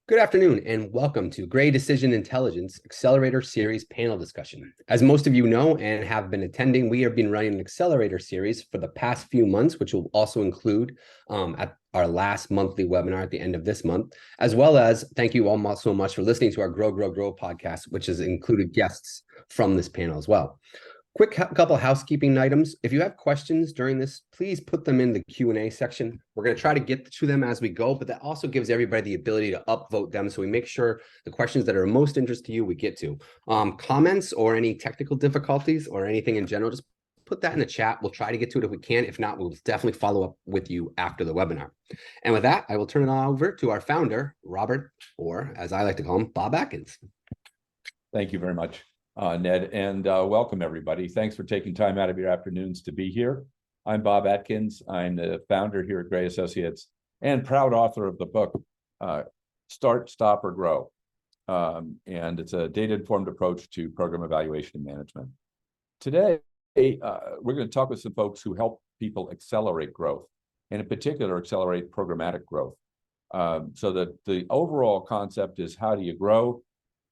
Good afternoon, and welcome to Gray Decision Intelligence Accelerator Series panel discussion. As most of you know and have been attending, we have been running an Accelerator series for the past few months, which will also include at our last monthly webinar at the end of this month, as well as thank you all so much for listening to our Grow, Grow, Grow podcast, which has included guests from this panel as well. Quick couple housekeeping items. If you have questions during this, please put them in the Q&A section. We're going to try to get to them as we go, but that also gives everybody the ability to upvote them, so we make sure the questions that are most interest to you, we get to. Comments or any technical difficulties or anything in general, just put that in the chat. We'll try to get to it if we can. If not, we'll definitely follow up with you after the webinar. And with that, I will turn it on over to our founder, Robert, or as I like to call him, Bob Atkins. Thank you very much, Ned, and welcome everybody. Thanks for taking time out of your afternoons to be here. I'm Bob Atkins. I'm the founder here at Gray Associates and proud author of the book, Start, Stop, or Grow. And it's a data-informed approach to program evaluation and management. Today, we're going to talk with some folks who help people accelerate growth, and in particular, accelerate programmatic growth. So that the overall concept is how do you grow?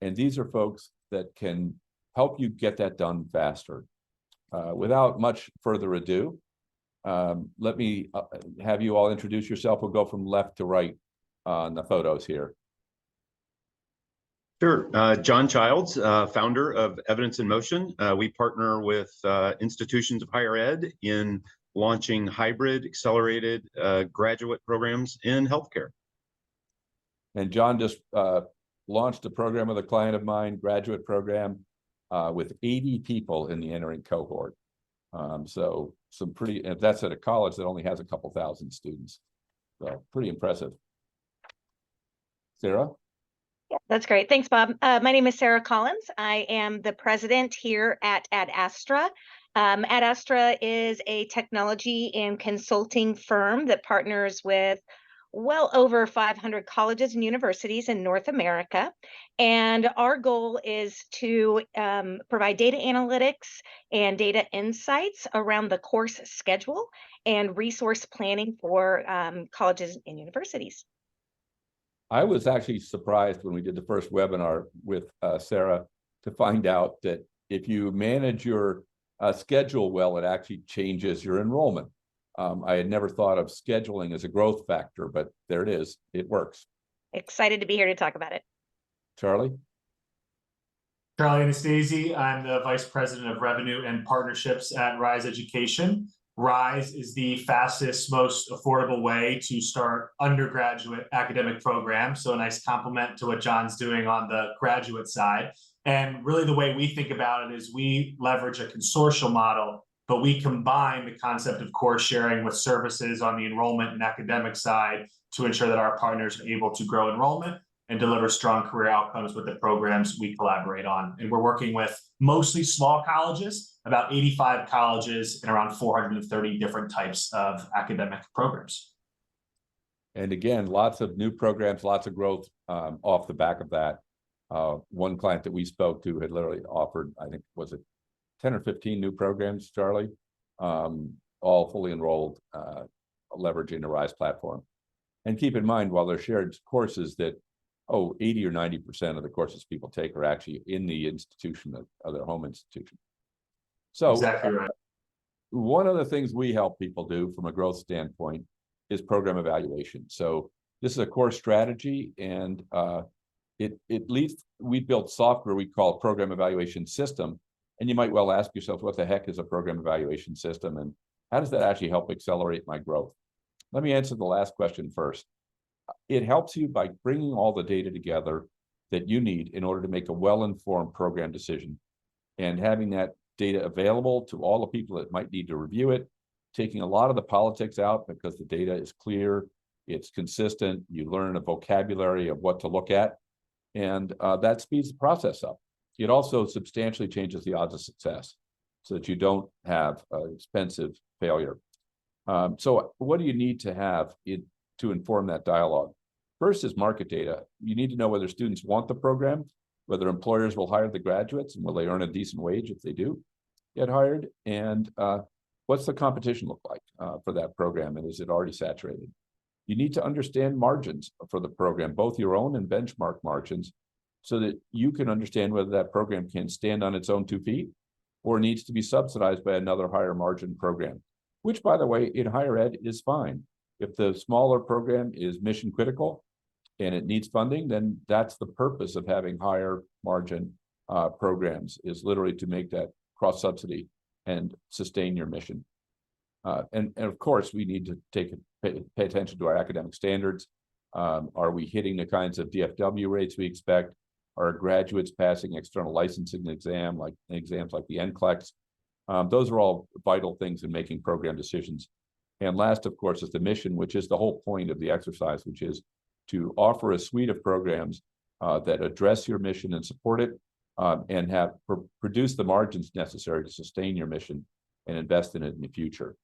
And these are folks that can help you get that done faster. Without much further ado, let me have you all introduce yourself. We'll go from left to right on the photos here. Sure. John Childs, founder of Evidence in Motion. We partner with institutions of higher ed in launching hybrid accelerated graduate programs in healthcare. And John just launched a program with a client of mine, graduate program, with 80 people in the entering cohort. So some pretty, if that's at a college that only has a couple thousand students. So pretty impressive. Sarah? Yeah, that's great. Thanks, Bob. My name is Sarah Collins. I am the president here at Astra. Astra is a technology and consulting firm that partners with well over 500 colleges and universities in North America. And our goal is to provide data analytics and data insights around the course schedule and resource planning for colleges and universities. I was actually surprised when we did the first webinar with Sarah to find out that if you manage your schedule well, it actually changes your enrollment. I had never thought of scheduling as a growth factor, but there it is. It works. Excited to be here to talk about it. Charlie? Charlie Anastasi. I'm the Vice President of Revenue and Partnerships at Rize Education. Rize is the fastest, most affordable way to start undergraduate academic programs. So a nice complement to what John's doing on the graduate side. And really the way we think about it is we leverage a consortial model, but we combine the concept of course sharing with services on the enrollment and academic side to ensure that our partners are able to grow enrollment and deliver strong career outcomes with the programs we collaborate on. And we're working with mostly small colleges, about 85 colleges and around 430 different types of academic programs. And again, lots of new programs, lots of growth off the back of that. One client that we spoke to had literally offered, I think, was it 10 or 15 new programs, Charlie, all fully enrolled, leveraging the Rize platform. And keep in mind, while they're shared courses that 80 or 90% of the courses people take are actually in the institution of their home institution. So exactly right. One of the things we help people do from a growth standpoint is program evaluation. So this is a core strategy, and it leads, we built software we call program evaluation system. And you might well ask yourself, what the heck is a program evaluation system? And how does that actually help accelerate my growth? Let me answer the last question first. It helps you by bringing all the data together that you need in order to make a well-informed program decision, and having that data available to all the people that might need to review it, taking a lot of the politics out because the data is clear, it's consistent, you learn a vocabulary of what to look at, and that speeds the process up. It also substantially changes the odds of success so that you don't have expensive failure. So what do you need to have to inform that dialogue? First is market data. You need to know whether students want the program, whether employers will hire the graduates, and will they earn a decent wage if they do get hired, and what's the competition look like for that program, and is it already saturated? You need to understand margins for the program, both your own and benchmark margins, so that you can understand whether that program can stand on its own 2 feet or needs to be subsidized by another higher margin program, which, by the way, in higher ed is fine. If the smaller program is mission critical and it needs funding, then that's the purpose of having higher margin programs, is literally to make that cross subsidy and sustain your mission. And of course, we need to pay attention to our academic standards. Are we hitting the kinds of DFW rates we expect? Are graduates passing external licensing exams like the NCLEX? Those are all vital things in making program decisions. And last, of course, is the mission, which is the whole point of the exercise, which is to offer a suite of programs that address your mission and support it, and produce the margins necessary to sustain your mission and invest in it in the future.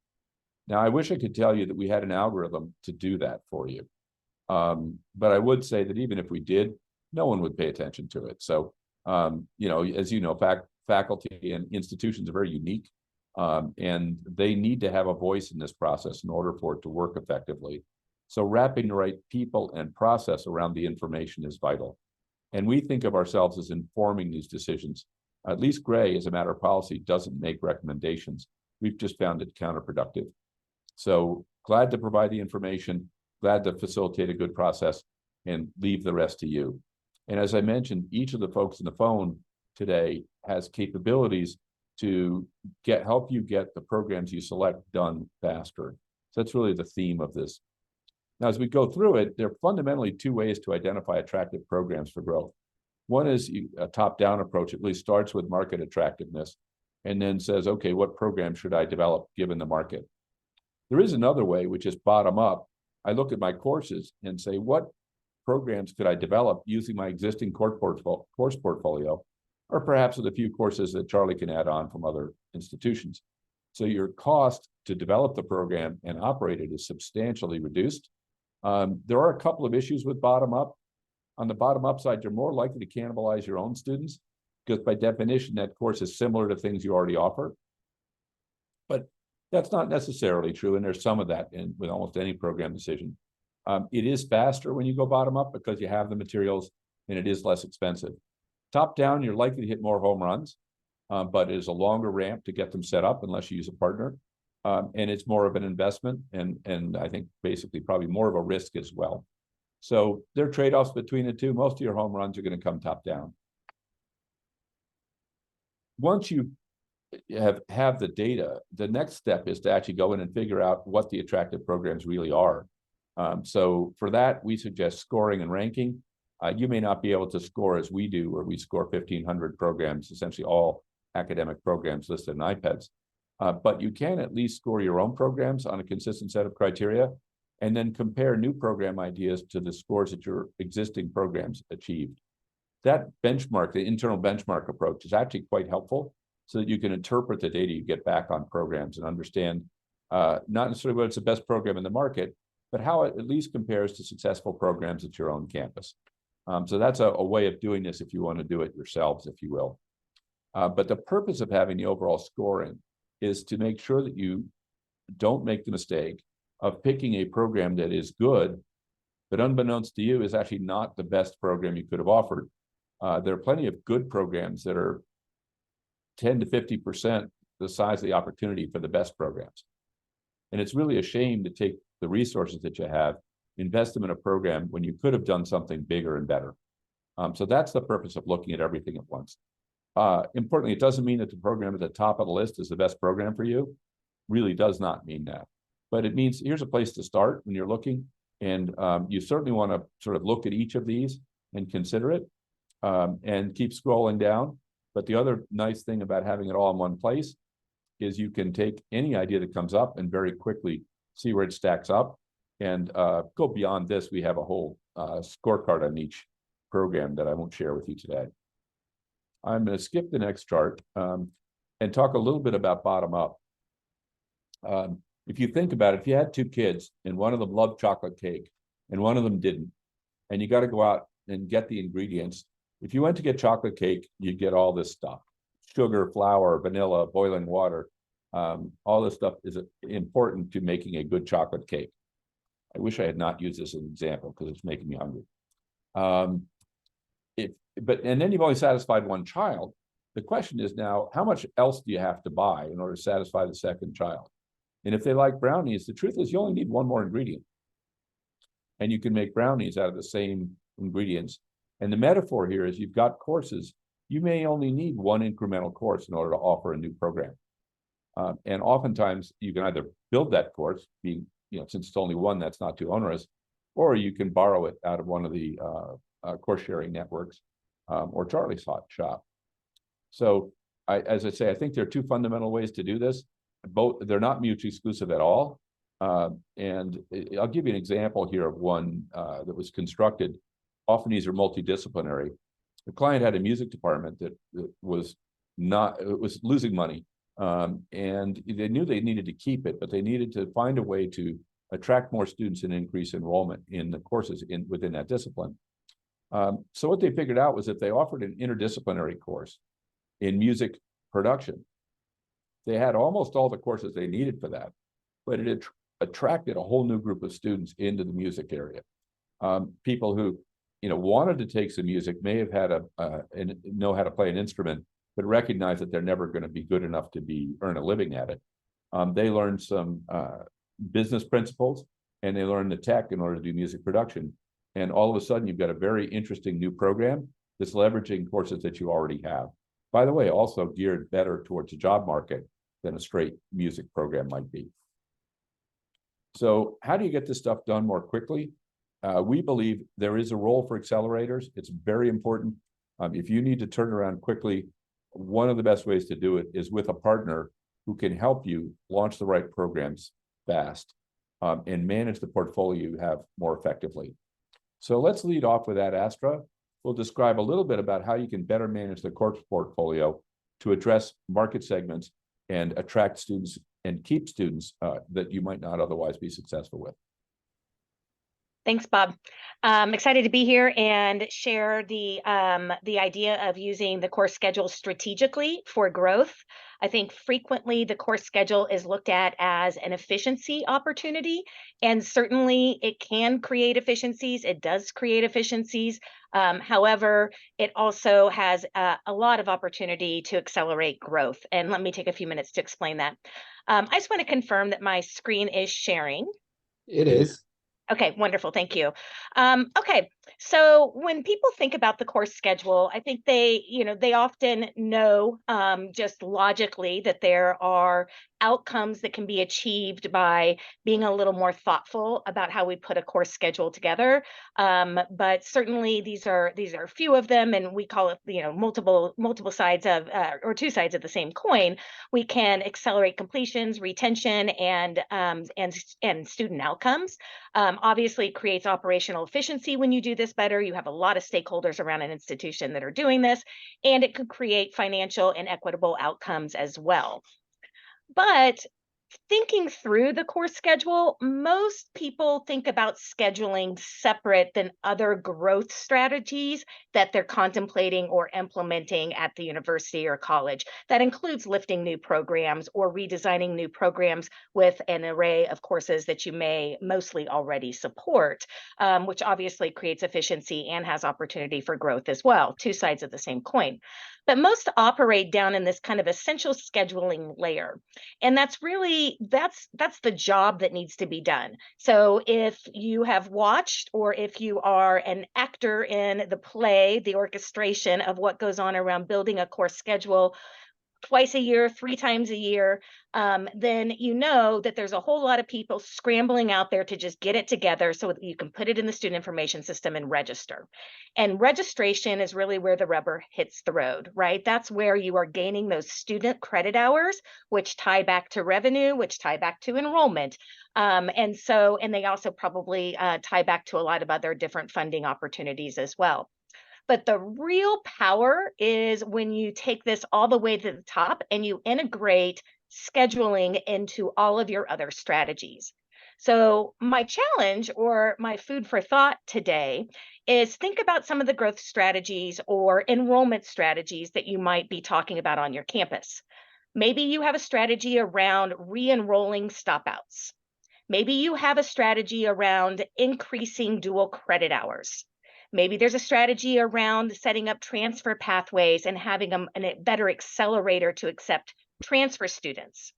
Now, I wish I could tell you that we had an algorithm to do that for you. But I would say that even if we did, no one would pay attention to it. So, as you know, faculty and institutions are very unique, and they need to have a voice in this process in order for it to work effectively. So wrapping the right people and process around the information is vital. And we think of ourselves as informing these decisions. At least Gray, as a matter of policy, doesn't make recommendations. We've just found it counterproductive. So glad to provide the information, glad to facilitate a good process, and leave the rest to you. And as I mentioned, each of the folks on the phone today has capabilities to help you get the programs you select done faster. So that's really the theme of this. Now, as we go through it, there are fundamentally 2 ways to identify attractive programs for growth. One is a top-down approach. It really starts with market attractiveness and then says, okay, what program should I develop given the market? There is another way, which is bottom-up. I look at my courses and say, what programs could I develop using my existing course portfolio, or perhaps with a few courses that Charlie can add on from other institutions. So your cost to develop the program and operate it is substantially reduced. There are a couple of issues with bottom-up. On the bottom-up side, you're more likely to cannibalize your own students because by definition, that course is similar to things you already offer. But that's not necessarily true, and there's some of that with almost any program decision. It is faster when you go bottom-up because you have the materials and it is less expensive. Top-down, you're likely to hit more home runs, but it is a longer ramp to get them set up unless you use a partner. And it's more of an investment and I think basically probably more of a risk as well. So there are trade-offs between the two. Most of your home runs are going to come top-down. Once you have the data, the next step is to actually go in and figure out what the attractive programs really are. So for that, we suggest scoring and ranking. You may not be able to score as we do, where we score 1,500 programs, essentially all academic programs listed in IPEDS. But you can at least score your own programs on a consistent set of criteria, and then compare new program ideas to the scores that your existing programs achieved. That benchmark, the internal benchmark approach, is actually quite helpful so that you can interpret the data you get back on programs and understand not necessarily what's the best program in the market, but how it at least compares to successful programs at your own campus. So that's a way of doing this if you want to do it yourselves, if you will. But the purpose of having the overall scoring is to make sure that you don't make the mistake of picking a program that is good, but unbeknownst to you is actually not the best program you could have offered. There are plenty of good programs that are 10 to 50% the size of the opportunity for the best programs. And it's really a shame to take the resources that you have, invest them in a program when you could have done something bigger and better. So that's the purpose of looking at everything at once. Importantly, it doesn't mean that the program at the top of the list is the best program for you. Really does not mean that. But it means here's a place to start when you're looking. And you certainly want to sort of look at each of these and consider it and keep scrolling down. But the other nice thing about having it all in one place is you can take any idea that comes up and very quickly see where it stacks up. And go beyond this, we have a whole scorecard on each program that I won't share with you today. I'm going to skip the next chart and talk a little bit about bottom up. If you think about it, if you had 2 kids and one of them loved chocolate cake and one of them didn't, and you got to go out and get the ingredients. If you went to get chocolate cake, you'd get all this stuff: sugar, flour, vanilla, boiling water. All this stuff is important to making a good chocolate cake. I wish I had not used this as an example because it's making me hungry. And then you've only satisfied one child. The question is now, how much else do you have to buy in order to satisfy the second child? And if they like brownies, the truth is you only need one more ingredient. And you can make brownies out of the same ingredients. And the metaphor here is you've got courses. You may only need one incremental course in order to offer a new program. And oftentimes you can either build that course, being, since it's only one, that's not too onerous, or you can borrow it out of one of the course sharing networks or Charlie's shop. So as I say, I think there are two fundamental ways to do this. They're not mutually exclusive at all. And I'll give you an example here of one that was constructed. Often these are multidisciplinary. The client had a music department that was losing money. And they knew they needed to keep it, but they needed to find a way to attract more students and increase enrollment in the courses within that discipline. So what they figured out was that they offered an interdisciplinary course in music production. They had almost all the courses they needed for that, but it attracted a whole new group of students into the music area. People who, wanted to take some music, may have had and know how to play an instrument, but recognize that they're never going to be good enough to earn a living at it. They learned some business principles, and they learned the tech in order to do music production. And all of a sudden, you've got a very interesting new program that's leveraging courses that you already have. By the way, also geared better towards the job market than a straight music program might be. So how do you get this stuff done more quickly? We believe there is a role for accelerators. It's very important. If you need to turn around quickly, one of the best ways to do it is with a partner who can help you launch the right programs fast and manage the portfolio you have more effectively. So let's lead off with that, Astra. We'll describe a little bit about how you can better manage the course portfolio to address market segments and attract students and keep students that you might not otherwise be successful with. Thanks, Bob. I'm excited to be here and share the idea of using the course schedule strategically for growth. I think frequently the course schedule is looked at as an efficiency opportunity, and certainly it can create efficiencies. It does create efficiencies. However, it also has a lot of opportunity to accelerate growth. And let me take a few minutes to explain that. I just want to confirm that my screen is sharing. It is. Okay, wonderful. Thank you. Okay, so when people think about the course schedule, I think they often know just logically that there are outcomes that can be achieved by being a little more thoughtful about how we put a course schedule together. But certainly these are a few of them, and we call it multiple sides of or two sides of the same coin. We can accelerate completions, retention, and student outcomes. Obviously, it creates operational efficiency when you do this better. You have a lot of stakeholders around an institution that are doing this, and it could create financial and equitable outcomes as well. But thinking through the course schedule, most people think about scheduling separate than other growth strategies that they're contemplating or implementing at the university or college. That includes lifting new programs or redesigning new programs with an array of courses that you may mostly already support, which obviously creates efficiency and has opportunity for growth as well, two sides of the same coin. But most operate down in this kind of essential scheduling layer. And that's the job that needs to be done. So if you have watched, or if you are an actor in the play, the orchestration of what goes on around building a course schedule twice a year, 3 times a year, then you know that there's a whole lot of people scrambling out there to just get it together so that you can put it in the student information system and register. And registration is really where the rubber hits the road, right? That's where you are gaining those student credit hours, which tie back to revenue, which tie back to enrollment. And they also probably tie back to a lot of other different funding opportunities as well. But the real power is when you take this all the way to the top and you integrate scheduling into all of your other strategies. So my challenge, or my food for thought today, is think about some of the growth strategies or enrollment strategies that you might be talking about on your campus. Maybe you have a strategy around re-enrolling stopouts. Maybe you have a strategy around increasing dual credit hours. Maybe there's a strategy around setting up transfer pathways and having a better accelerator to accept transfer students.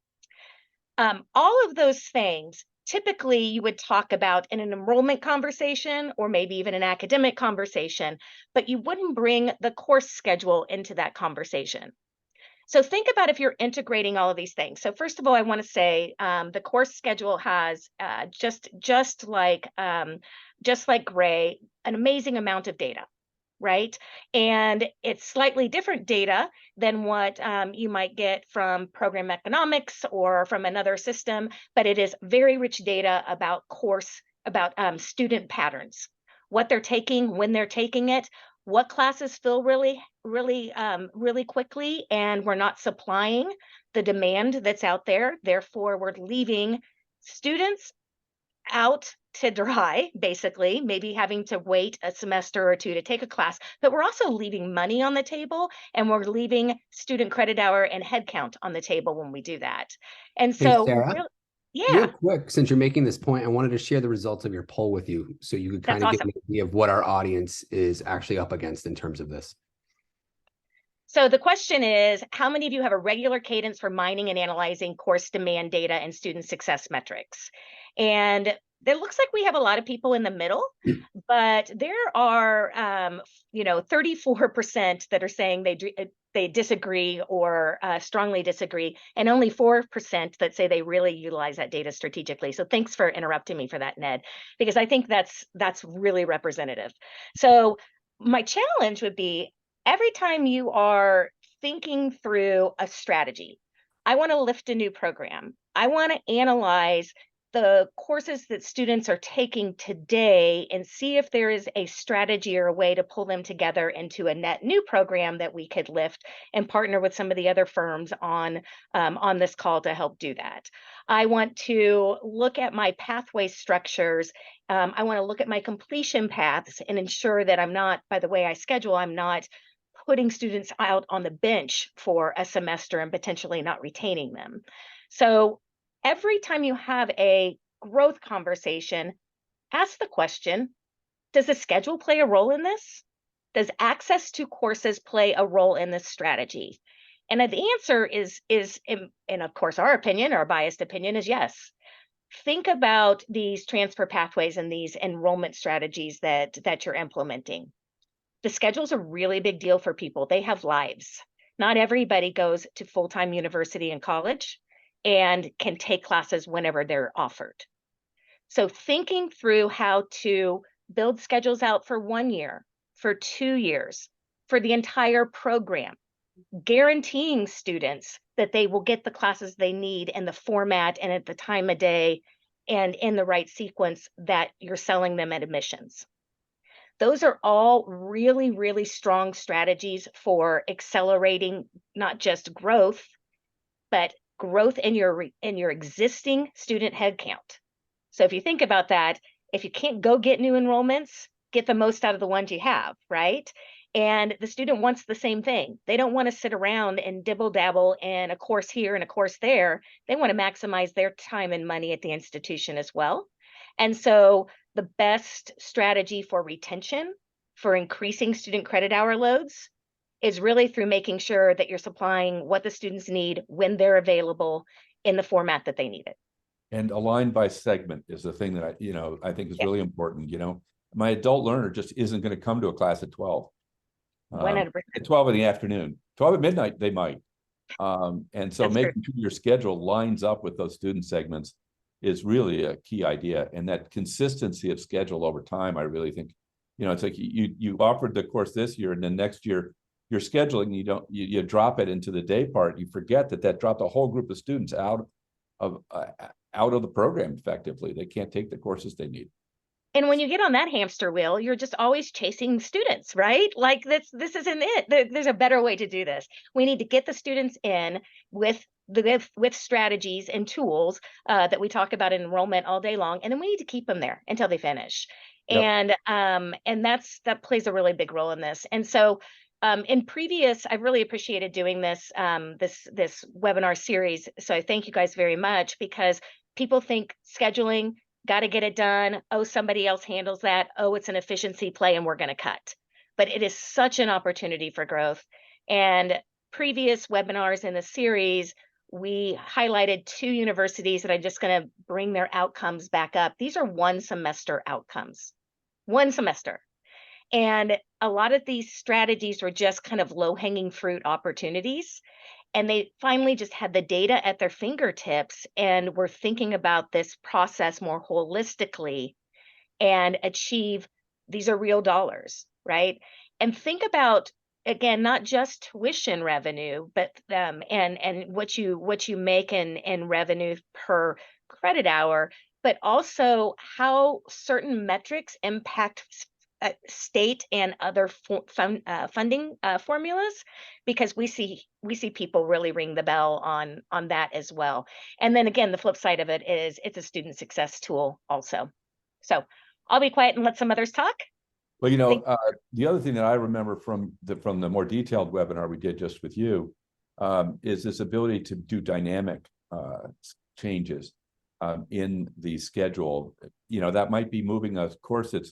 All of those things, typically you would talk about in an enrollment conversation or maybe even an academic conversation, but you wouldn't bring the course schedule into that conversation. So think about if you're integrating all of these things. So first of all, I want to say the course schedule has just like Gray, an amazing amount of data, right? And it's slightly different data than what you might get from program economics or from another system, but it is very rich data about student patterns, what they're taking, when they're taking it, what classes fill really quickly, and we're not supplying the demand that's out there. Therefore, we're leaving students out to dry, basically, maybe having to wait a semester or two to take a class, but we're also leaving money on the table, and we're leaving student credit hour and head count on the table when we do that. And Hey, so, Sarah, yeah, real quick, since you're making this point, I wanted to share the results of your poll with you so you could kind that's of awesome. get an idea of what our audience is actually up against in terms of this. So the question is, how many of you have a regular cadence for mining and analyzing course demand data and student success metrics? And it looks like we have a lot of people in the middle, but there are 34% that are saying they disagree or strongly disagree, and only 4% that say they really utilize that data strategically. So thanks for interrupting me for that, Ned, because I think that's really representative. So my challenge would be, every time you are thinking through a strategy, I want to lift a new program, I want to analyze the courses that students are taking today and see if there is a strategy or a way to pull them together into a net new program that we could lift and partner with some of the other firms on this call to help do that. I want to look at my pathway structures. I want to look at my completion paths and ensure that I'm not, by the way I schedule, I'm not putting students out on the bench for a semester and potentially not retaining them. So every time you have a growth conversation, ask the question, does the schedule play a role in this? Does access to courses play a role in this strategy? And the answer is in of course, our opinion, our biased opinion is yes. Think about these transfer pathways and these enrollment strategies that you're implementing. The schedule's a really big deal for people. They have lives. Not everybody goes to full-time university and college and can take classes whenever they're offered. So thinking through how to build schedules out for 1 year, for 2 years, for the entire program, guaranteeing students that they will get the classes they need in the format and at the time of day and in the right sequence that you're selling them at admissions. Those are all really, really strong strategies for accelerating not just growth, but growth in your existing student headcount. So if you think about that, if you can't go get new enrollments, get the most out of the ones you have, right? And the student wants the same thing. They don't want to sit around and dibble dabble in a course here and a course there. They want to maximize their time and money at the institution as well. And so the best strategy for retention, for increasing student credit hour loads, is really through making sure that you're supplying what the students need when they're available in the format that they need it. And aligned by segment is the thing that I think is really important. My adult learner just isn't going to come to a class at 12. 100%. At 12 in the afternoon, 12 at midnight, they might. And so That's making true. sure your schedule lines up with those student segments is really a key idea. And that consistency of schedule over time, I really think, it's like you offered the course this year, and then next year you're scheduling, you drop it into the day part. You forget that dropped a whole group of students out of the program effectively. They can't take the courses they need. And when you get on that hamster wheel, you're just always chasing students, right? Like this isn't it. There's a better way to do this. We need to get the students in with strategies and tools that we talk about in enrollment all day long, and then we need to keep them there until they finish. Yep. And that plays a really big role in this. And so in previous, I've really appreciated doing this webinar series. So I thank you guys very much, because people think scheduling, got to get it done. Oh, somebody else handles that. Oh, it's an efficiency play and we're going to cut. But it is such an opportunity for growth. And previous webinars in the series, we highlighted 2 universities that I'm just going to bring their outcomes back up. These are 1 semester outcomes, 1 semester. And a lot of these strategies were just kind of low-hanging fruit opportunities. And they finally just had the data at their fingertips and were thinking about this process more holistically and achieve, these are real dollars, right? And think about, again, not just tuition revenue, but and what you make in revenue per credit hour, but also how certain metrics impact state and other funding formulas, because we see people really ring the bell on that as well. And then again, the flip side of it is it's a student success tool also. So I'll be quiet and let some others talk. Well, the other thing that I remember from the more detailed webinar we did just with you is this ability to do dynamic changes in the schedule. That might be moving a course that's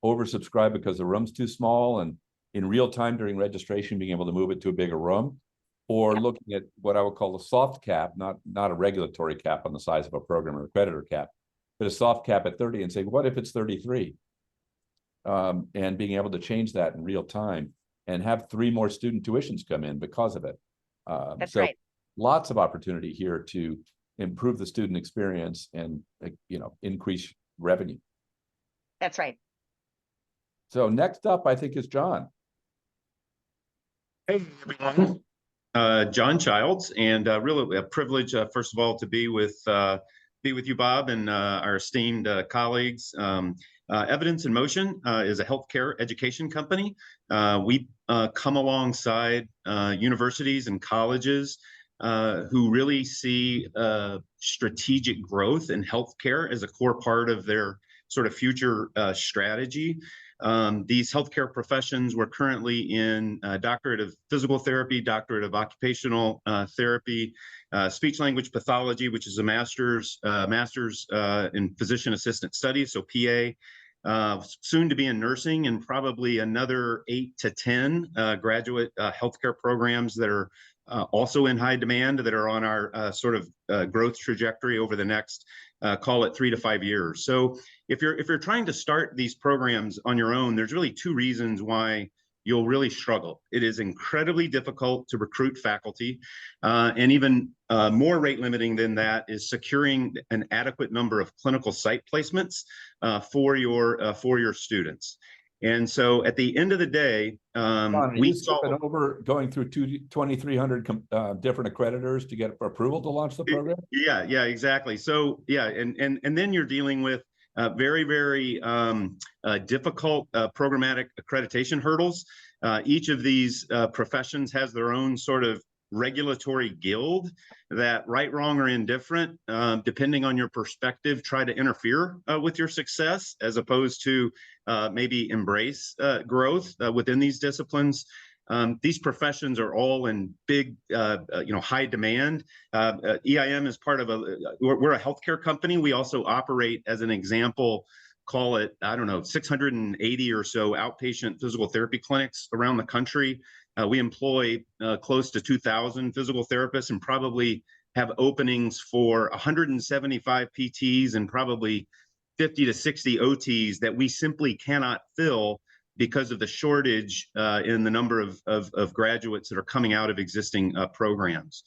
oversubscribed because the room's too small, and in real time during registration being able to move it to a bigger room, or looking at what I would call a soft cap, not a regulatory cap on the size of a program or a creditor cap, but a soft cap at 30 and say, what if it's 33? And being able to change that in real time and have 3 more student tuitions come in because of it. That's right. Lots of opportunity here to improve the student experience and increase revenue. That's right. So next up, I think, is John. Hey, everyone. John Childs, and really a privilege, first of all, to be with you, Bob, and our esteemed colleagues. Evidence in Motion is a healthcare education company. We come alongside universities and colleges who really see strategic growth in healthcare as a core part of their sort of future strategy. These healthcare professions, we're currently in doctorate of physical therapy, doctorate of occupational therapy, speech language pathology, which is a master's in physician assistant studies, so PA, soon to be in nursing, and probably another 8 to 10 graduate healthcare programs that are also in high demand, that are on our sort of growth trajectory over the next call it 3 to 5 years. So if you're trying to start these programs on your own, there's really 2 reasons why you'll really struggle. It is incredibly difficult to recruit faculty, and even more rate limiting than that is securing an adequate number of clinical site placements for your students. And so at the end of the day, we skipping over going through 2,300 different accreditors to get approval to launch the program. Yeah, exactly. So and then you're dealing with very, very difficult programmatic accreditation hurdles. Each of these professions has their own sort of regulatory guild that, right, wrong, or indifferent, depending on your perspective, try to interfere with your success, as opposed to maybe embrace growth within these disciplines. These professions are all in big, high demand. EIM is part of we're a healthcare company. We also operate, as an example, call it, 680 or so outpatient physical therapy clinics around the country. We employ close to 2,000 physical therapists, and probably have openings for 175 PTs and probably 50 to 60 OTs that we simply cannot fill because of the shortage in the number of graduates that are coming out of existing programs.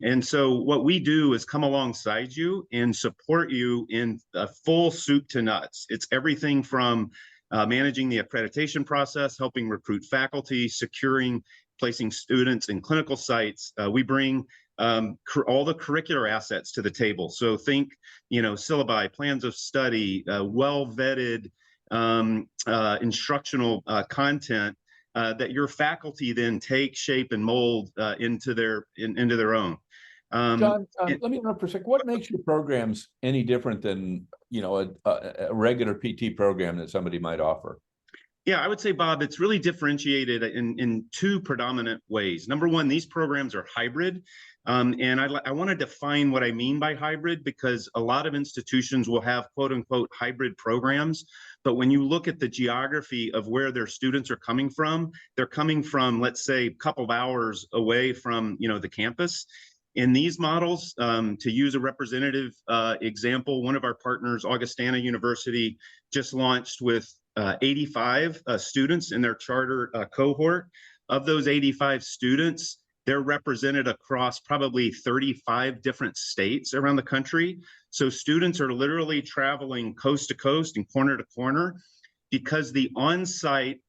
And so what we do is come alongside you and support you in a full soup to nuts. It's everything from managing the accreditation process, helping recruit faculty, placing students in clinical sites. We bring all the curricular assets to the table. So think, syllabi, plans of study, well-vetted instructional content that your faculty then take, shape, and mold into their own. John, let me interrupt for a second. What makes your programs any different than a regular PT program that somebody might offer? Yeah, I would say, Bob, it's really differentiated in two predominant ways. Number one, these programs are hybrid. And I want to define what I mean by hybrid, because a lot of institutions will have quote unquote hybrid programs. But when you look at the geography of where their students are coming from, they're coming from, let's say, a couple of hours away from, the campus. In these models, to use a representative example, one of our partners, Augustana University, just launched with 85 students in their charter cohort. Of those 85 students, they're represented across probably 35 different states around the country. So students are literally traveling coast to coast and corner to corner, because the on-site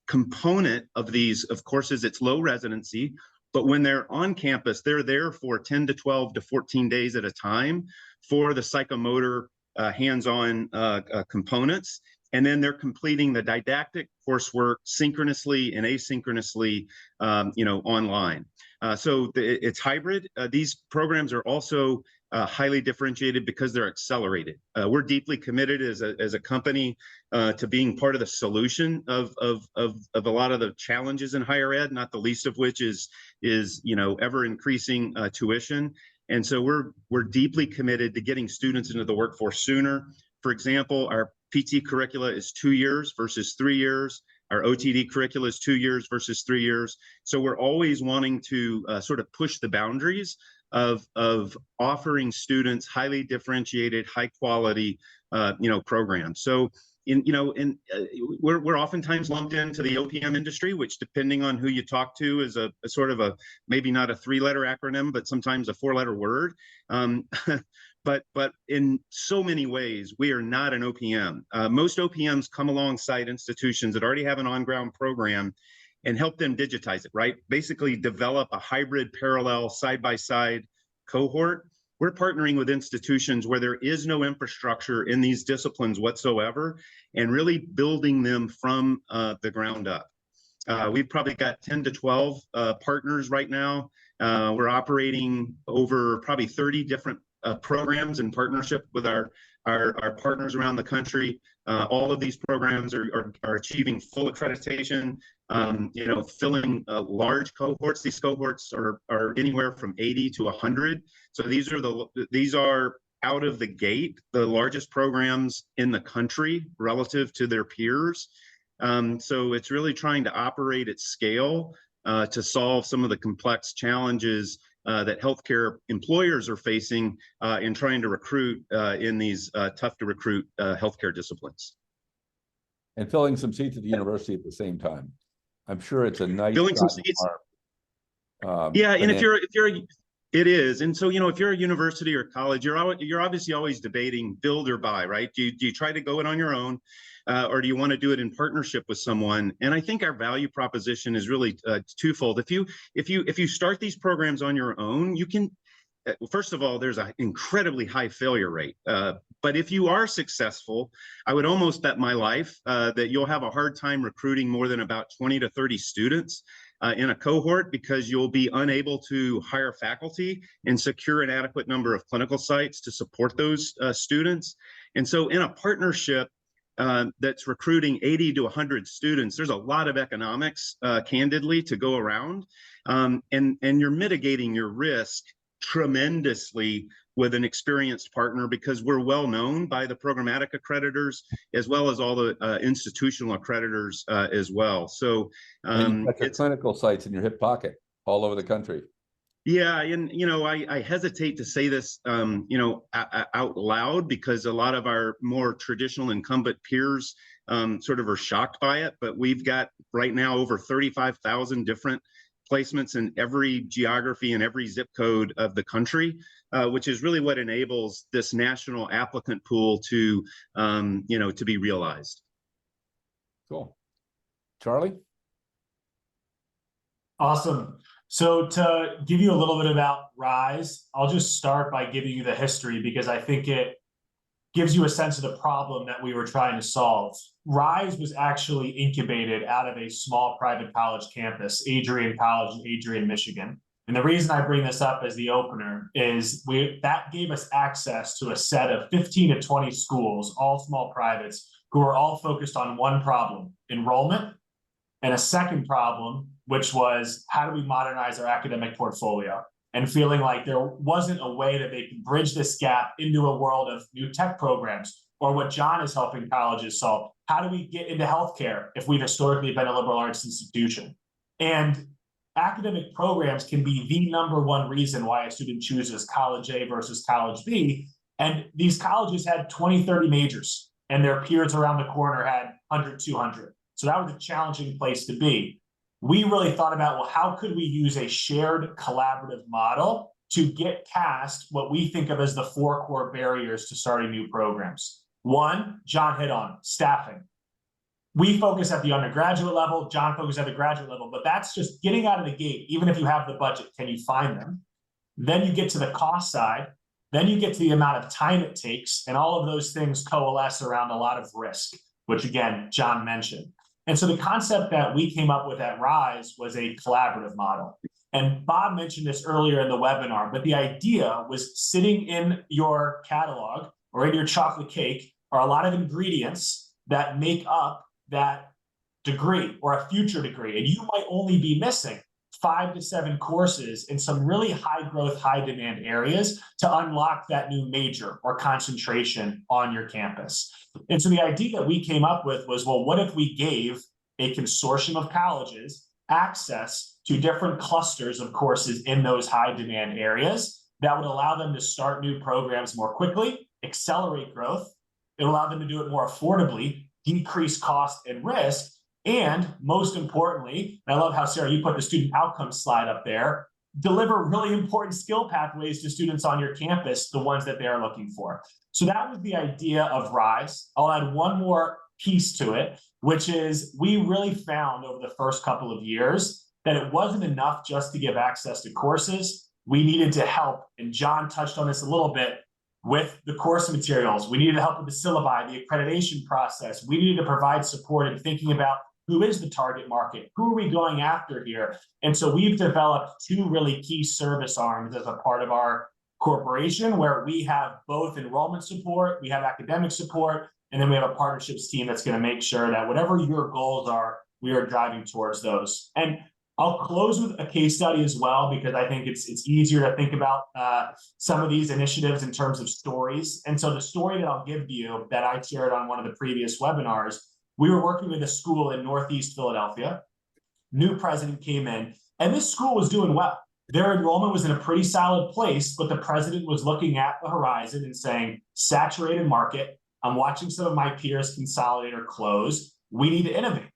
component of these, of course, is it's low residency. But when they're on campus, they're there for 10 to 12 to 14 days at a time for the psychomotor hands-on components. And then they're completing the didactic coursework synchronously and asynchronously, online. So it's hybrid. These programs are also highly differentiated because they're accelerated. We're deeply committed as a company to being part of the solution of a lot of the challenges in higher ed, not the least of which is ever increasing tuition. And so we're deeply committed to getting students into the workforce sooner. For example, our PT curricula is 2 years versus 3 years. Our OTD curricula is 2 years versus 3 years. So we're always wanting to sort of push the boundaries of offering students highly differentiated, high quality, programs. So we're oftentimes lumped into the OPM industry, which, depending on who you talk to, is a sort of a maybe not a 3-letter acronym, but sometimes a 4-letter word. But in so many ways, we are not an OPM. Most OPMs come alongside institutions that already have an on-ground program and help them digitize it, right? Basically develop a hybrid, parallel, side-by-side cohort. We're partnering with institutions where there is no infrastructure in these disciplines whatsoever, and really building them from the ground up. We've probably got 10 to 12 partners right now. We're operating over probably 30 different programs in partnership with our partners around the country. All of these programs are achieving full accreditation, filling large cohorts. These cohorts are anywhere from 80 to 100. So these are out of the gate the largest programs in the country relative to their peers. So it's really trying to operate at scale to solve some of the complex challenges that healthcare employers are facing in trying to recruit in these tough to recruit healthcare disciplines. And filling some seats at the university at the same time. I'm sure it's a nice filling some seats. Yeah, and if you're it is. And so, if you're a university or college, you're obviously always debating build or buy, right? Do you try to go it on your own? Or do you want to do it in partnership with someone? And I think our value proposition is really twofold. If you start these programs on your own, you can, first of all, there's an incredibly high failure rate. But if you are successful, I would almost bet my life that you'll have a hard time recruiting more than about 20 to 30 students in a cohort, because you'll be unable to hire faculty and secure an adequate number of clinical sites to support those students. And so in a partnership that's recruiting 80 to 100 students, there's a lot of economics, candidly, to go around. And you're mitigating your risk tremendously with an experienced partner, because we're well known by the programmatic accreditors as well as all the institutional accreditors as well. So it's clinical sites in your hip pocket all over the country. Yeah, and I hesitate to say this out loud, because a lot of our more traditional incumbent peers sort of are shocked by it. But we've got right now over 35,000 different placements in every geography and every zip code of the country, which is really what enables this national applicant pool to be realized. Cool. Charlie? Awesome. So to give you a little bit about Rize, I'll just start by giving you the history, because I think it gives you a sense of the problem that we were trying to solve. Rize was actually incubated out of a small private college campus, Adrian College in Adrian, Michigan. And the reason I bring this up as the opener is that gave us access to a set of 15 to 20 schools, all small privates, who were all focused on one problem, enrollment, and a second problem, which was how do we modernize our academic portfolio, and feeling like there wasn't a way that they could bridge this gap into a world of new tech programs, or what John is helping colleges solve. How do we get into healthcare if we've historically been a liberal arts institution? And academic programs can be the number one reason why a student chooses college A versus college B. And these colleges had 20, 30 majors, and their peers around the corner had 100, 200. So that was a challenging place to be. We really thought about, well, how could we use a shared collaborative model to get past what we think of as the 4 core barriers to starting new programs? One, John hit on, staffing. We focus at the undergraduate level, John focuses at the graduate level, but that's just getting out of the gate. Even if you have the budget, can you find them? Then you get to the cost side, then you get to the amount of time it takes, and all of those things coalesce around a lot of risk, which again, John mentioned. And so the concept that we came up with at Rize was a collaborative model. And Bob mentioned this earlier in the webinar, but the idea was sitting in your catalog or in your chocolate cake are a lot of ingredients that make up that degree or a future degree. And you might only be missing 5 to 7 courses in some really high growth, high demand areas to unlock that new major or concentration on your campus. And so the idea that we came up with was, well, what if we gave a consortium of colleges access to different clusters of courses in those high demand areas that would allow them to start new programs more quickly, accelerate growth. It would allow them to do it more affordably, decrease cost and risk. And most importantly, and I love how, Sarah, you put the student outcomes slide up there, deliver really important skill pathways to students on your campus, the ones that they're looking for. So that was the idea of Rize. I'll add one more piece to it, which is we really found over the first couple of years that it wasn't enough just to give access to courses. We needed to help, and John touched on this a little bit, with the course materials. We needed to help with the syllabi, the accreditation process. We needed to provide support in thinking about who is the target market? Who are we going after here? And so we've developed 2 really key service arms as a part of our corporation, where we have both enrollment support, we have academic support, and then we have a partnerships team that's going to make sure that whatever your goals are, we are driving towards those. And I'll close with a case study as well, because I think it's easier to think about some of these initiatives in terms of stories. And so the story that I'll give to you that I shared on one of the previous webinars, we were working with a school in Northeast Philadelphia. New president came in, and this school was doing well. Their enrollment was in a pretty solid place, but the president was looking at the horizon and saying, saturated market, I'm watching some of my peers consolidate or close, we need to innovate.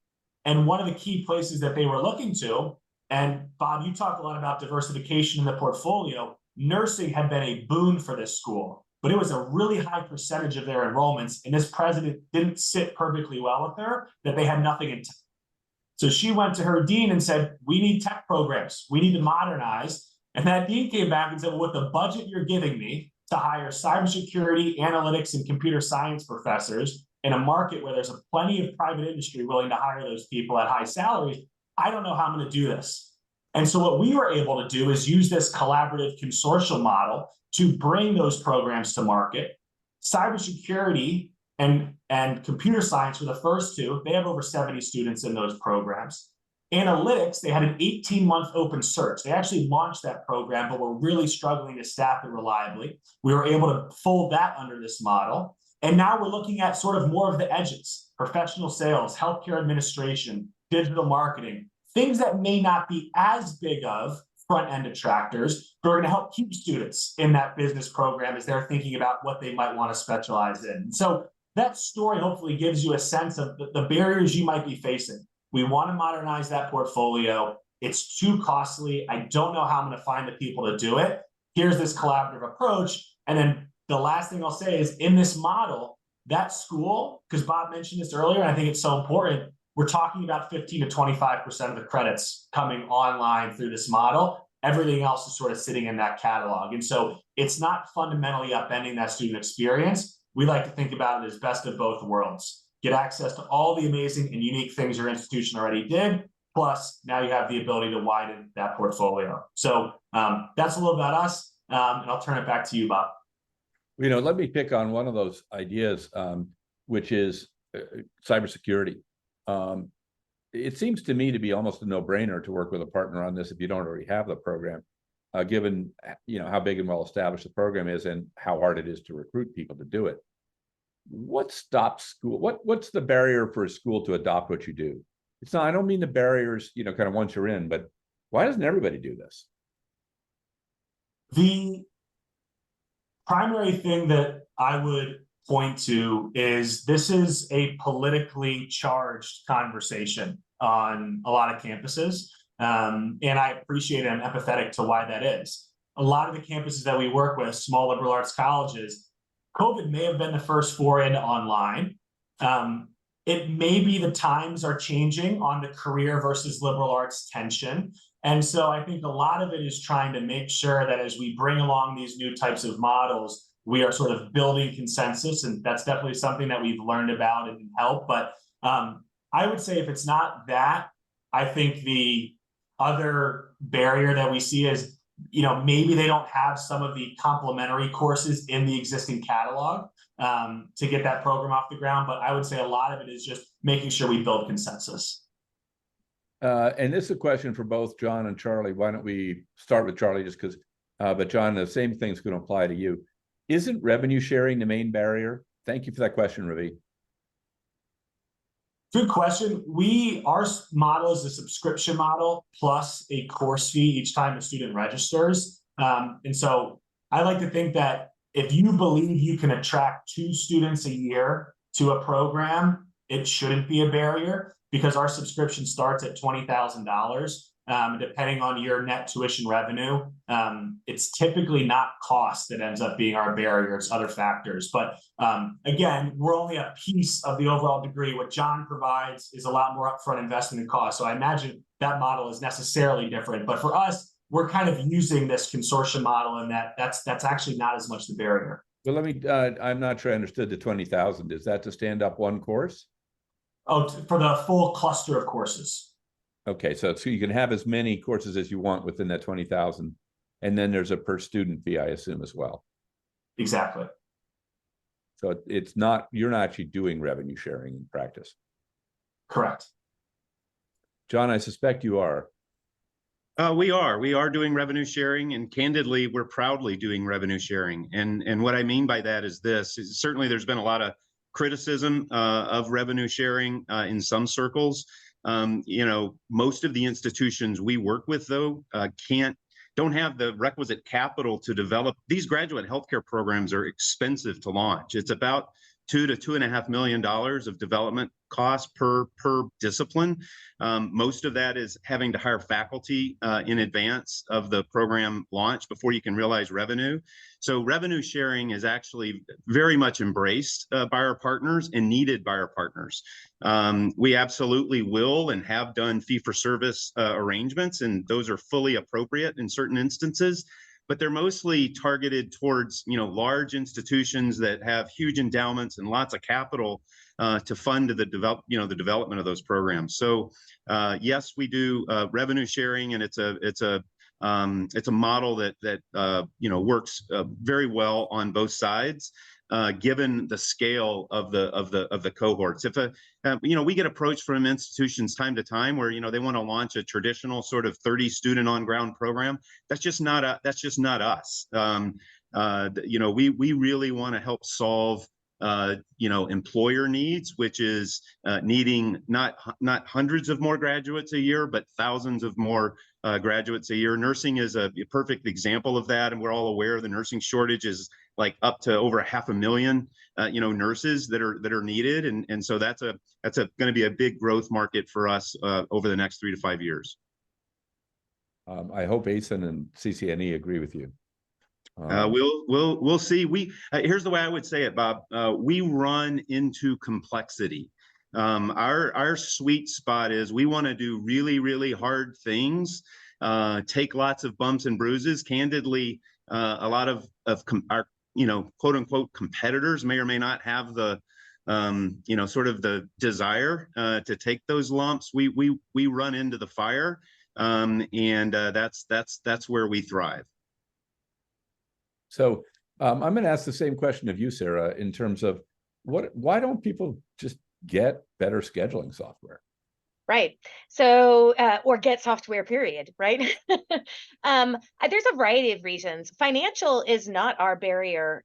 And one of the key places that they were looking to, and Bob, you talked a lot about diversification in the portfolio, nursing had been a boon for this school, but it was a really high percentage of their enrollments, and this president didn't sit perfectly well with her, that they had nothing in tech. So she went to her dean and said, we need tech programs, we need to modernize. And that dean came back and said, well, with the budget you're giving me to hire cybersecurity, analytics, and computer science professors in a market where there's plenty of private industry willing to hire those people at high salaries, I don't know how I'm going to do this. And so what we were able to do is use this collaborative consortial model to bring those programs to market. Cybersecurity and computer science were the first 2. They have over 70 students in those programs. Analytics, they had an 18-month open search. They actually launched that program, but were really struggling to staff it reliably. We were able to fold that under this model. And now we're looking at sort of more of the edges, professional sales, healthcare administration, digital marketing, things that may not be as big of front-end attractors, but are going to help keep students in that business program as they're thinking about what they might want to specialize in. So that story hopefully gives you a sense of the barriers you might be facing. We want to modernize that portfolio. It's too costly. I don't know how I'm going to find the people to do it. Here's this collaborative approach. And then the last thing I'll say is, in this model, that school, because Bob mentioned this earlier, and I think it's so important, we're talking about 15 to 25% of the credits coming online through this model. Everything else is sort of sitting in that catalog. And so it's not fundamentally upending that student experience. We like to think about it as best of both worlds. Get access to all the amazing and unique things your institution already did, plus now you have the ability to widen that portfolio. So that's a little about us, and I'll turn it back to you, Bob. Let me pick on one of those ideas, which is cybersecurity. It seems to me to be almost a no-brainer to work with a partner on this if you don't already have the program, given how big and well established the program is and how hard it is to recruit people to do it. What stops school? What's the barrier for a school to adopt what you do? It's not, I don't mean the barriers, kind of once you're in, but why doesn't everybody do this? The primary thing that I would point to is this is a politically charged conversation on a lot of campuses. And I appreciate and I'm empathetic to why that is. A lot of the campuses that we work with, small liberal arts colleges, COVID may have been the first foray into online. It may be the times are changing on the career versus liberal arts tension. And so I think a lot of it is trying to make sure that as we bring along these new types of models, we are sort of building consensus. And that's definitely something that we've learned about and can help. But I would say if it's not that, I think the other barrier that we see is, maybe they don't have some of the complementary courses in the existing catalog to get that program off the ground. But I would say a lot of it is just making sure we build consensus. And this is a question for both John and Charlie. Why don't we start with Charlie just because, but John, the same thing's going to apply to you. Isn't revenue sharing the main barrier? Thank you for that question, Ravi. Good question. Our model is a subscription model plus a course fee each time a student registers. And so I like to think that if you believe you can attract 2 students a year to a program, it shouldn't be a barrier because our subscription starts at $20,000. Depending on your net tuition revenue, it's typically not cost that ends up being our barrier, it's other factors. But again, we're only a piece of the overall degree. What John provides is a lot more upfront investment and cost. So I imagine that model is necessarily different. But for us, we're kind of using this consortium model and that's actually not as much the barrier. Well, I'm not sure I understood the 20,000. Is that to stand up one course? Oh, for the full cluster of courses. Okay, so you can have as many courses as you want within that 20,000, and then there's a per student fee, I assume, as well. Exactly. So you're not actually doing revenue sharing in practice. Correct. John, I suspect you are. We are doing revenue sharing, and candidly, we're proudly doing revenue sharing. And what I mean by that is this: certainly there's been a lot of criticism of revenue sharing in some circles. Most of the institutions we work with, though, don't have the requisite capital to develop. These graduate healthcare programs are expensive to launch. It's about $2 to $2.5 million of development costs per discipline. Most of that is having to hire faculty in advance of the program launch before you can realize revenue. So revenue sharing is actually very much embraced by our partners and needed by our partners. We absolutely will and have done fee-for-service arrangements, and those are fully appropriate in certain instances. But they're mostly targeted towards, large institutions that have huge endowments and lots of capital to fund the development of those programs. So yes, we do revenue sharing, and it's a model that works very well on both sides. Given the scale of the cohorts, if we get approached from institutions time to time where they want to launch a traditional sort of 30 student on ground program, that's just not us. We really want to help solve employer needs, which is needing not hundreds of more graduates a year, but thousands of more graduates a year. Nursing is a perfect example of that, and we're all aware the nursing shortage is like up to over 500,000 nurses that are needed, and so that's going to be a big growth market for us over the next 3 to 5 years. I hope ASIN and CCNE agree with you. We'll see. Here's the way I would say it, Bob. We run into complexity. Our sweet spot is we want to do really, really hard things, take lots of bumps and bruises. Candidly, a lot of our quote unquote competitors may or may not have the sort of the desire to take those lumps. We run into the fire, and that's where we thrive. So I'm going to ask the same question of you, Sarah, in terms of why don't people just get better scheduling software. Right. So, or get software, period, right? There's a variety of reasons. Financial is not our barrier.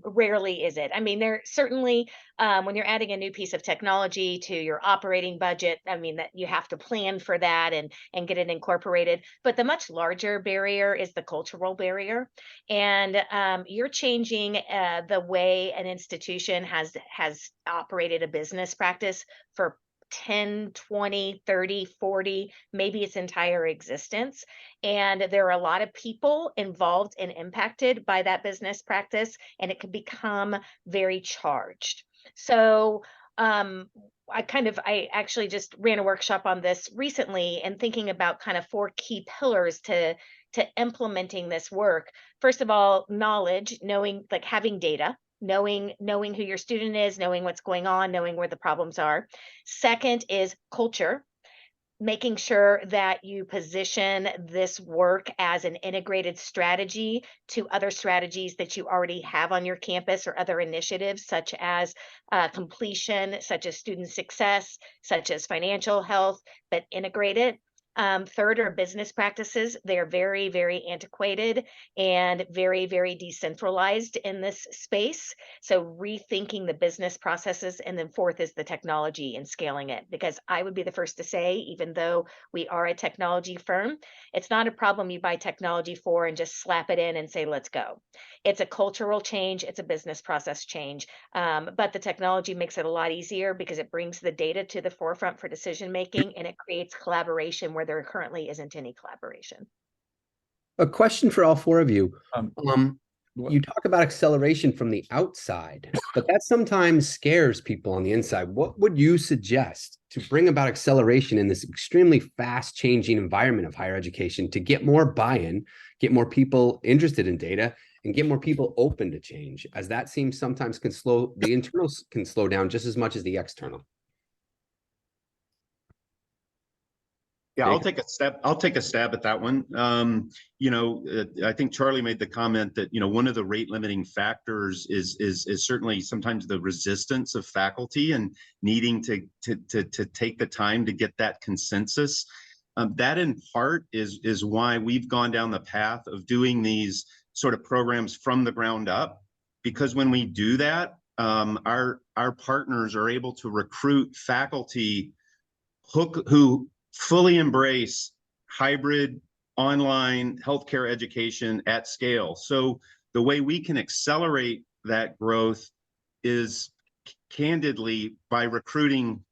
Rarely is it. I mean, there certainly, when you're adding a new piece of technology to your operating budget, I mean, that you have to plan for that and get it incorporated. But the much larger barrier is the cultural barrier. And you're changing the way an institution has operated a business practice for 10, 20, 30, 40, maybe its entire existence. And there are a lot of people involved and impacted by that business practice, and it can become very charged. So, I actually just ran a workshop on this recently and thinking about kind of 4 key pillars to implementing this work. First of all, knowledge, knowing, like having data, knowing who your student is, knowing what's going on, knowing where the problems are. Second is culture, making sure that you position this work as an integrated strategy to other strategies that you already have on your campus or other initiatives, such as completion, such as student success, such as financial health, but integrate it. Third are business practices. They are very, very antiquated and very, very decentralized in this space. So rethinking the business processes. And then fourth is the technology and scaling it. Because I would be the first to say, even though we are a technology firm, it's not a problem you buy technology for and just slap it in and say, let's go. It's a cultural change. It's a business process change. But the technology makes it a lot easier because it brings the data to the forefront for decision making, and it creates collaboration where there currently isn't any collaboration. A question for all 4 of you. What- You talk about acceleration from the outside, but that sometimes scares people on the inside. What would you suggest to bring about acceleration in this extremely fast changing environment of higher education to get more buy-in, get more people interested in data, and get more people open to change, as that seems sometimes the internals can slow down just as much as the external? Yeah, I'll take a stab at that one. I think Charlie made the comment that, one of the rate limiting factors is certainly sometimes the resistance of faculty and needing to take the time to get that consensus. That in part is why we've gone down the path of doing these sort of programs from the ground up, because when we do that, our partners are able to recruit faculty who fully embrace hybrid online healthcare education at scale. So the way we can accelerate that growth is candidly by recruiting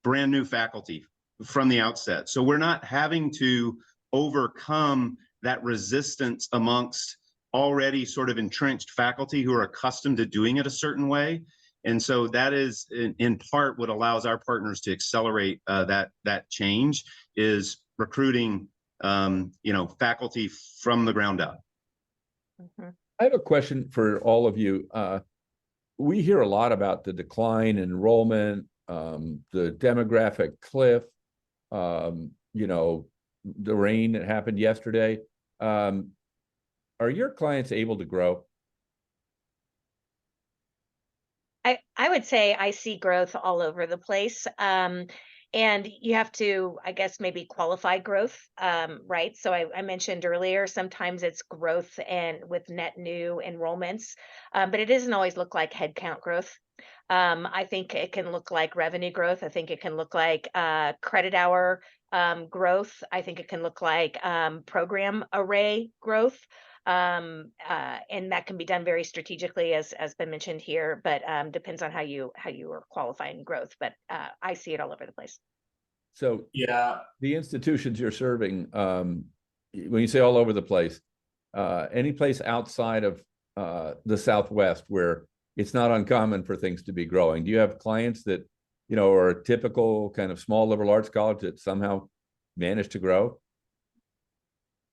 brand new faculty from the outset. So we're not having to overcome that resistance amongst already sort of entrenched faculty who are accustomed to doing it a certain way. And so that is in part what allows our partners to accelerate that change, is recruiting faculty from the ground up. Mm-hmm. I have a question for all of you. We hear a lot about the decline in enrollment, the demographic cliff, the rain that happened yesterday. Are your clients able to grow? I would say I see growth all over the place. And you have to, I guess, maybe qualify growth, right? So I mentioned earlier, sometimes it's growth and with net new enrollments, but it doesn't always look like headcount growth. I think it can look like revenue growth. I think it can look like credit hour growth. I think it can look like program array growth. And that can be done very strategically, as been mentioned here, but depends on how you are qualifying growth. But I see it all over the place. So Yeah, the institutions you're serving, when you say all over the place, any place outside of the Southwest where it's not uncommon for things to be growing? Do you have clients that are a typical kind of small liberal arts college that somehow managed to grow?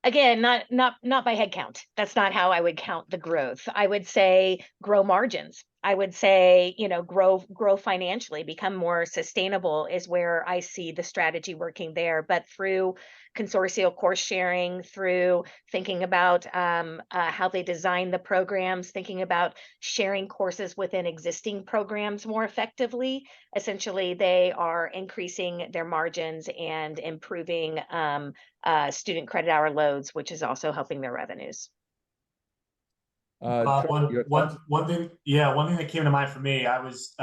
Again, not by head count. That's not how I would count the growth. I would say grow margins. I would say, grow financially, become more sustainable is where I see the strategy working there. But through consortial course sharing, through thinking about how they design the programs, thinking about sharing courses within existing programs more effectively, essentially they are increasing their margins and improving student credit hour loads, which is also helping their revenues. One thing that came to mind for me, I was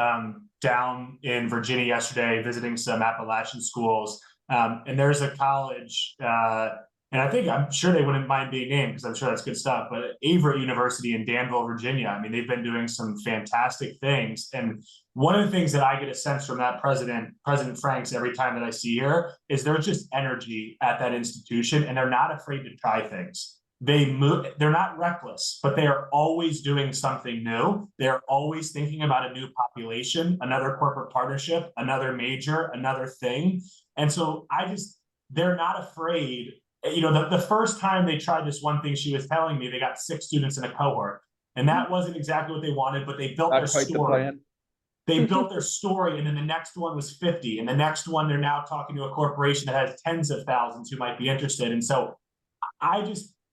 down in Virginia yesterday visiting some Appalachian schools, and there's a college, and I'm sure they wouldn't mind being named because I'm sure that's good stuff, but Averett University in Danville, Virginia, I mean, they've been doing some fantastic things. And one of the things that I get a sense from that President Franks every time that I see her is there's just energy at that institution, and they're not afraid to try things. They're not reckless, but they are always doing something new. They're always thinking about a new population, another corporate partnership, another major, another thing. And so they're not afraid. The first time they tried this one thing, she was telling me they got 6 students in a cohort, and that wasn't exactly what they wanted, but they built their story. They built their story, and then the next one was 50, and the next one they're now talking to a corporation that has tens of thousands who might be interested. And so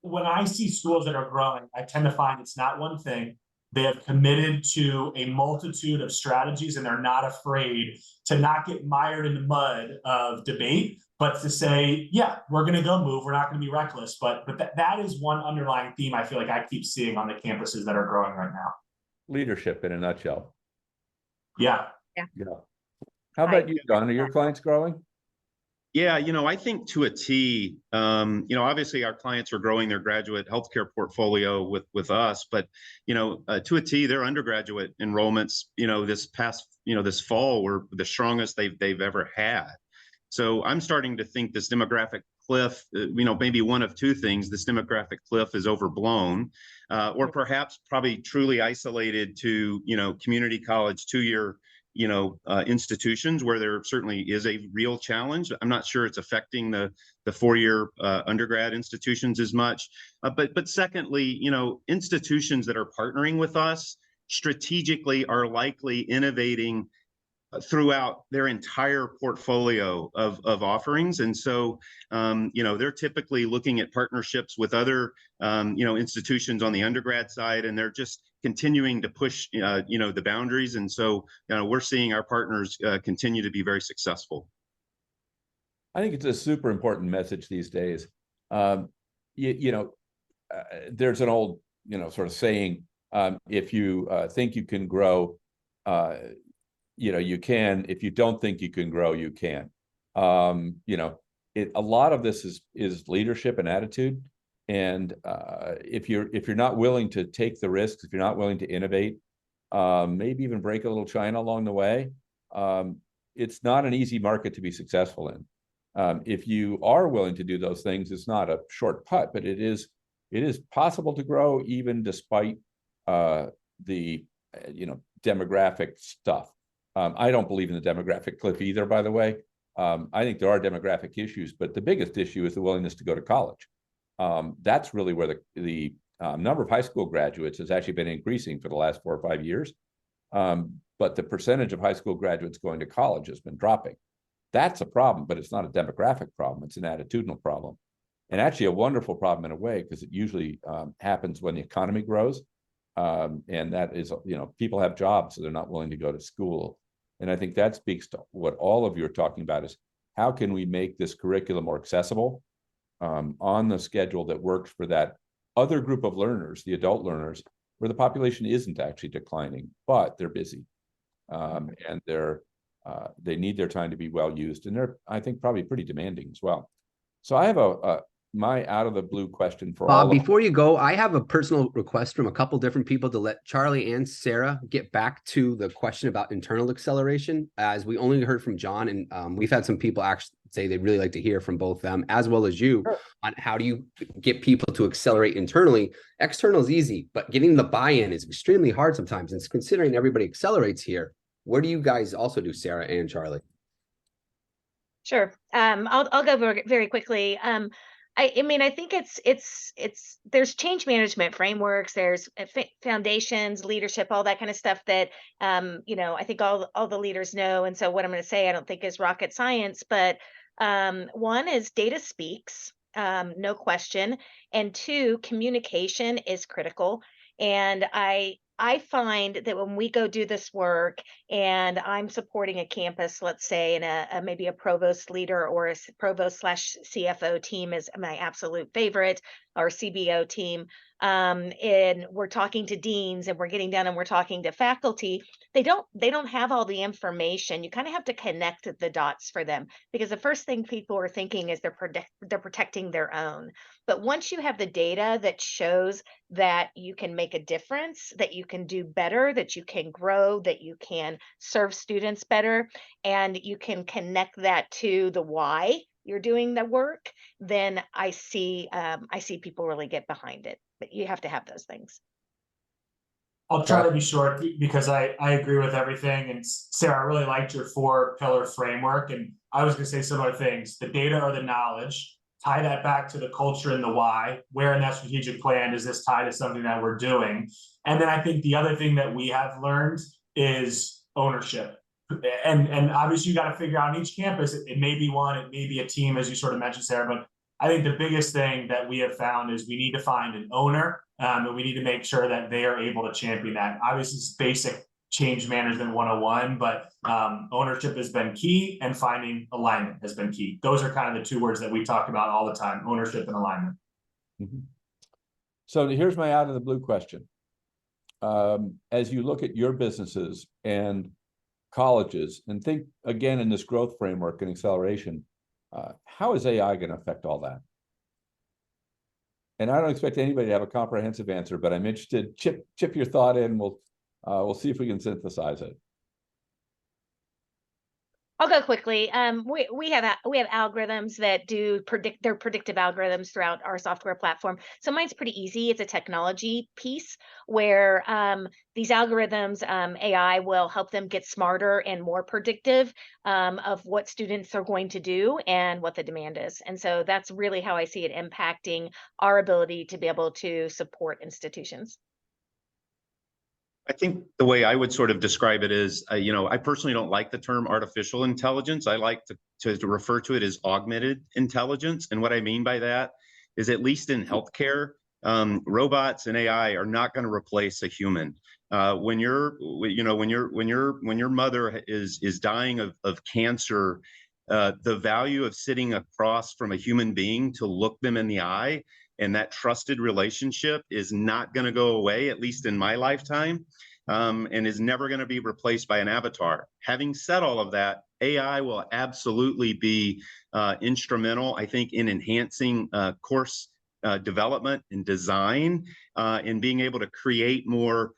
when I see schools that are growing, I tend to find it's not one thing. They have committed to a multitude of strategies, and they're not afraid to not get mired in the mud of debate, but to say, yeah, we're going to go move. We're not going to be reckless. But that is one underlying theme I feel like I keep seeing on the campuses that are growing right now. Leadership in a nutshell. Yeah. How about you, John? Are your clients growing? Yeah, I think to a T, obviously our clients are growing their graduate healthcare portfolio with us, but, to a T, their undergraduate enrollments, this fall were the strongest they've ever had. So I'm starting to think this demographic cliff, maybe one of two things: this demographic cliff is overblown, or perhaps probably truly isolated to, community college 2-year institutions where there certainly is a real challenge. I'm not sure it's affecting the 4-year undergrad institutions as much. But secondly, institutions that are partnering with us strategically are likely innovating throughout their entire portfolio of offerings. And so, they're typically looking at partnerships with other, institutions on the undergrad side, and they're just continuing to push, the boundaries. And so, we're seeing our partners continue to be very successful. I think it's a super important message these days. There's an old, sort of saying, if you think you can grow, you can. If you don't think you can grow, you can. A lot of this is leadership and attitude. And if you're not willing to take the risks, if you're not willing to innovate, maybe even break a little china along the way, it's not an easy market to be successful in. If you are willing to do those things, it's not a short putt, but it is possible to grow even despite the demographic stuff. I don't believe in the demographic cliff either, by the way. I think there are demographic issues, but the biggest issue is the willingness to go to college. That's really where the number of high school graduates has actually been increasing for the last 4 or 5 years. But the percentage of high school graduates going to college has been dropping. That's a problem, but it's not a demographic problem. It's an attitudinal problem. And actually a wonderful problem in a way, because it usually happens when the economy grows. And that is, people have jobs, so they're not willing to go to school. And I think that speaks to what all of you are talking about, is how can we make this curriculum more accessible on the schedule that works for that other group of learners, the adult learners, where the population isn't actually declining, but they're busy. And they need their time to be well used. And they're, I think, probably pretty demanding as well. So I have my out of the blue question for Bob, all before you go, I have a personal request from a couple different people to let Charlie and Sarah get back to the question about internal acceleration, as we only heard from John, and we've had some people actually say they'd really like to hear from both them as well as you on how do you get people to accelerate internally. External is easy, but getting the buy-in is extremely hard sometimes. And considering everybody accelerates here, what do you guys also do, Sarah and Charlie? Sure. I'll go very quickly. I mean, I think there's change management frameworks, there's foundations, leadership, all that kind of stuff that, I think all the leaders know. And so what I'm going to say, I don't think is rocket science, but one is data speaks, no question. And two, communication is critical. And I find that when we go do this work and I'm supporting a campus, let's say, and maybe a provost leader or a provost / CFO team is my absolute favorite, or CBO team. And we're talking to deans and we're getting down and we're talking to faculty. They don't have all the information. You kind of have to connect the dots for them, because the first thing people are thinking is they're protecting their own. But once you have the data that shows that you can make a difference, that you can do better, that you can grow, that you can serve students better, and you can connect that to the why you're doing the work, then I see people really get behind it. But you have to have those things. I'll try to be short because I agree with everything. And Sarah, I really liked your 4-pillar framework. And I was going to say similar things. The data or the knowledge, tie that back to the culture and the why. Where in that strategic plan does this tie to something that we're doing? And then I think the other thing that we have learned is ownership. And obviously you got to figure out on each campus, it may be one, it may be a team, as you sort of mentioned, Sarah, but I think the biggest thing that we have found is we need to find an owner, and we need to make sure that they are able to champion that. Obviously, it's basic change management 101, but ownership has been key, and finding alignment has been key. Those are kind of the 2 words that we talk about all the time: ownership and alignment. Mm-hmm. So here's my out of the blue question. As you look at your businesses and colleges and think again in this growth framework and acceleration, how is AI going to affect all that? And I don't expect anybody to have a comprehensive answer, but I'm interested. Chip your thought in. We'll see if we can synthesize it. I'll go quickly. We have algorithms that do they're predictive algorithms throughout our software platform. So mine's pretty easy. It's a technology piece where these algorithms, AI will help them get smarter and more predictive of what students are going to do and what the demand is. And so that's really how I see it impacting our ability to be able to support institutions. I think the way I would sort of describe it is, I personally don't like the term artificial intelligence. I like to refer to it as augmented intelligence. And what I mean by that is, at least in healthcare, robots and AI are not going to replace a human. When your mother is dying of cancer, the value of sitting across from a human being to look them in the eye, and that trusted relationship is not going to go away, at least in my lifetime, and is never going to be replaced by an avatar. Having said all of that, AI will absolutely be instrumental, I think, in enhancing course development and design, in being able to create more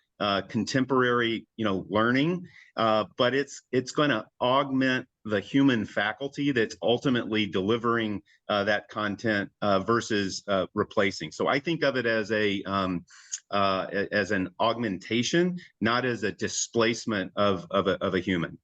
contemporary, learning. But it's going to augment the human faculty that's ultimately delivering that content versus replacing. So I think of it as an augmentation, not as a displacement of a human.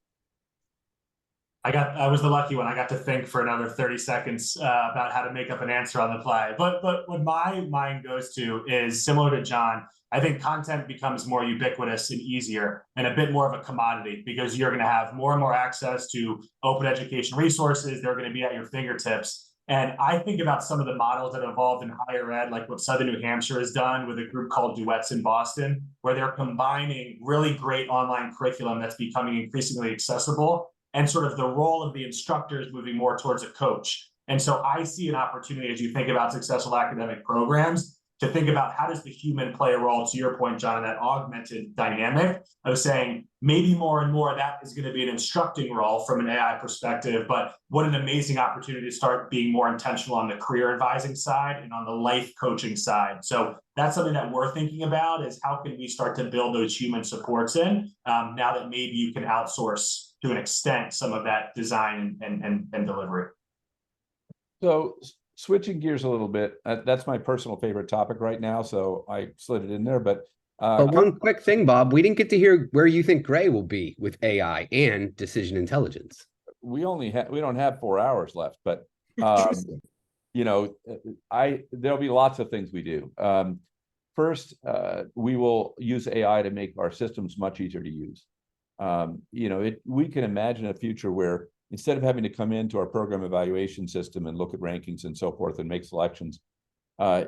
I was the lucky one. I got to think for another 30 seconds about how to make up an answer on the fly. But what my mind goes to is similar to John. I think content becomes more ubiquitous and easier and a bit more of a commodity, because you're going to have more and more access to open education resources. They're going to be at your fingertips. And I think about some of the models that have evolved in higher ed, like what Southern New Hampshire has done with a group called Duets in Boston, where they're combining really great online curriculum that's becoming increasingly accessible, and sort of the role of the instructors moving more towards a coach. And so I see an opportunity, as you think about successful academic programs, to think about how does the human play a role, to your point, John, in that augmented dynamic of saying maybe more and more that is going to be an instructing role from an AI perspective, but what an amazing opportunity to start being more intentional on the career advising side and on the life coaching side. So that's something that we're thinking about, is how can we start to build those human supports in, now that maybe you can outsource to an extent some of that design and delivery. So switching gears a little bit, that's my personal favorite topic right now, so I slid it in there. But one quick thing, Bob, we didn't get to hear where you think Gray will be with AI and decision intelligence. We don't have 4 hours left, but there'll be lots of things we do. First, we will use AI to make our systems much easier to use. We can imagine a future where instead of having to come into our program evaluation system and look at rankings and so forth and make selections,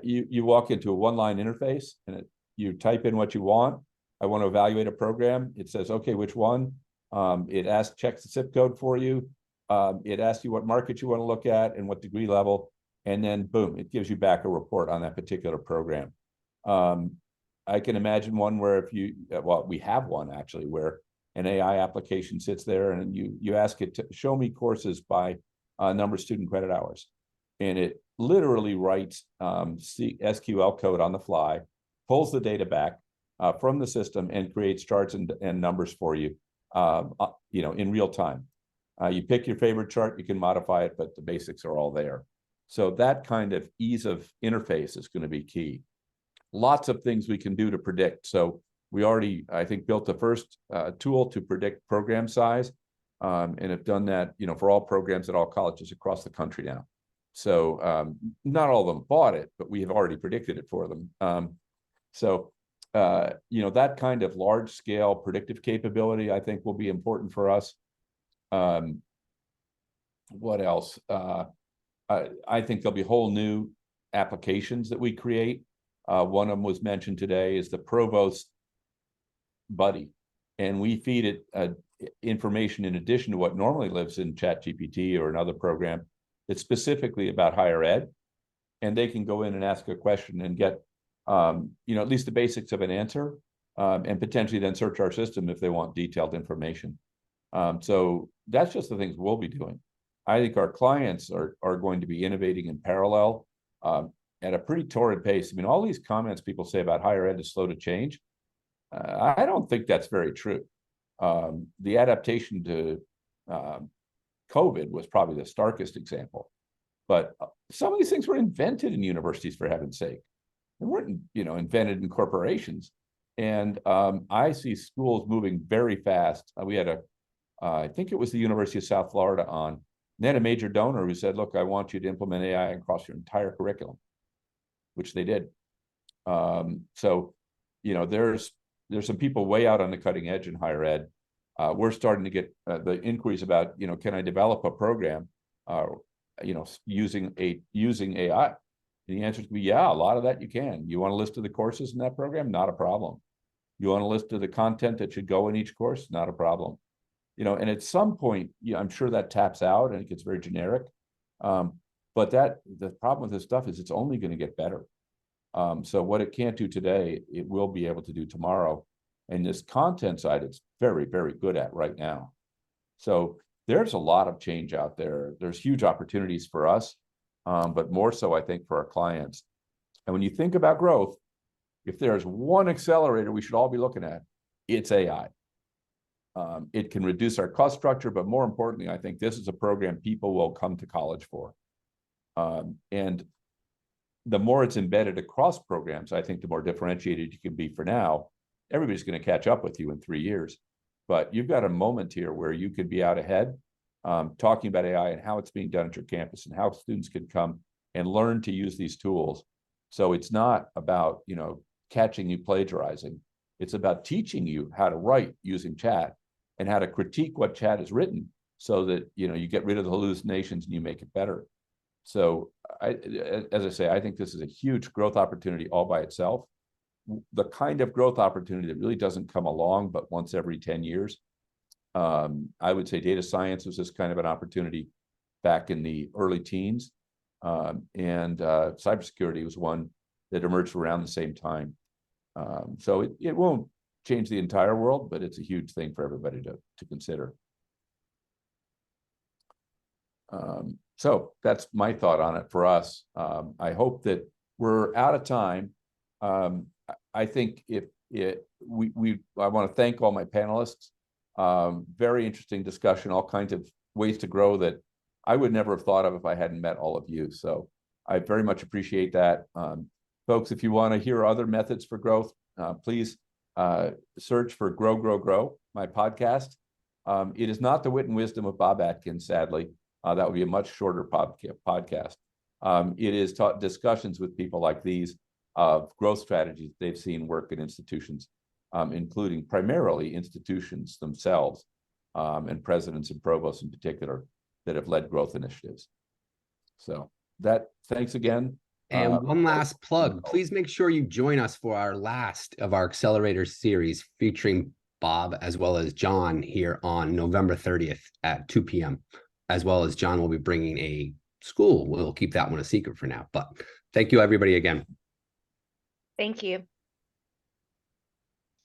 you walk into a one-line interface and you type in what you want. I want to evaluate a program. It says, okay, which one? It checks the zip code for you. It asks you what market you want to look at and what degree level. And then boom, it gives you back a report on that particular program. I can imagine one where we have one actually, where an AI application sits there and you ask it to show me courses by number of student credit hours. And it literally writes SQL code on the fly, pulls the data back from the system and creates charts and numbers for you, in real time. You pick your favorite chart, you can modify it, but the basics are all there. So that kind of ease of interface is going to be key. Lots of things we can do to predict. So we already, I think, built the first tool to predict program size, and have done that, for all programs at all colleges across the country now. So not all of them bought it, but we have already predicted it for them. That kind of large scale predictive capability, I think, will be important for us. What else? I think there'll be whole new applications that we create. One of them was mentioned today is the Provost Buddy, and we feed it information in addition to what normally lives in ChatGPT or another program. It's specifically about higher ed, and they can go in and ask a question and get at least the basics of an answer, and potentially then search our system if they want detailed information. So that's just the things we'll be doing. I think our clients are going to be innovating in parallel at a pretty torrid pace. I mean, all these comments people say about higher ed is slow to change. I don't think that's very true. The adaptation to COVID was probably the starkest example, but some of these things were invented in universities, for heaven's sake. They weren't, invented in corporations. And I see schools moving very fast. We had I think it was the University of South Florida on. They had a major donor who said, look, I want you to implement AI across your entire curriculum, which they did. There's some people way out on the cutting edge in higher ed. We're starting to get the inquiries about, can I develop a program, using AI? And the answer is yeah, a lot of that you can. You want a list of the courses in that program? Not a problem. You want a list of the content that should go in each course? Not a problem. And at some point, I'm sure that taps out and it gets very generic. But the problem with this stuff is it's only going to get better. So what it can't do today, it will be able to do tomorrow. And this content side, it's very, very good at right now. So there's a lot of change out there. There's huge opportunities for us, but more so, I think, for our clients. And when you think about growth, if there's one accelerator we should all be looking at, it's AI. It can reduce our cost structure, but more importantly, I think this is a program people will come to college for. And the more it's embedded across programs, I think the more differentiated you can be. For now, everybody's going to catch up with you in 3 years. But you've got a moment here where you could be out ahead, talking about AI and how it's being done at your campus and how students can come and learn to use these tools. So it's not about, catching you plagiarizing. It's about teaching you how to write using chat and how to critique what chat has written so that, you get rid of the hallucinations and you make it better. So as I say, I think this is a huge growth opportunity all by itself. The kind of growth opportunity that really doesn't come along but once every 10 years. I would say data science was this kind of an opportunity back in the early teens. And cybersecurity was one that emerged around the same time. So it won't change the entire world, but it's a huge thing for everybody to consider. So that's my thought on it for us. I hope that we're out of time. I think I want to thank all my panelists. Very interesting discussion, all kinds of ways to grow that I would never have thought of if I hadn't met all of you. So I very much appreciate that. Folks, if you want to hear other methods for growth, please search for Grow, Grow, Grow, my podcast. It is not the wit and wisdom of Bob Atkins, sadly. That would be a much shorter podcast. It is discussions with people like these of growth strategies they've seen work in institutions, including primarily institutions themselves, and presidents and provosts in particular that have led growth initiatives. So thanks again. And one last plug, please make sure you join us for our last of our Accelerator series featuring Bob as well as John here on November 30th at 2 p.m. As well as John will be bringing a school. We'll keep that one a secret for now, but thank you everybody again. Thank you.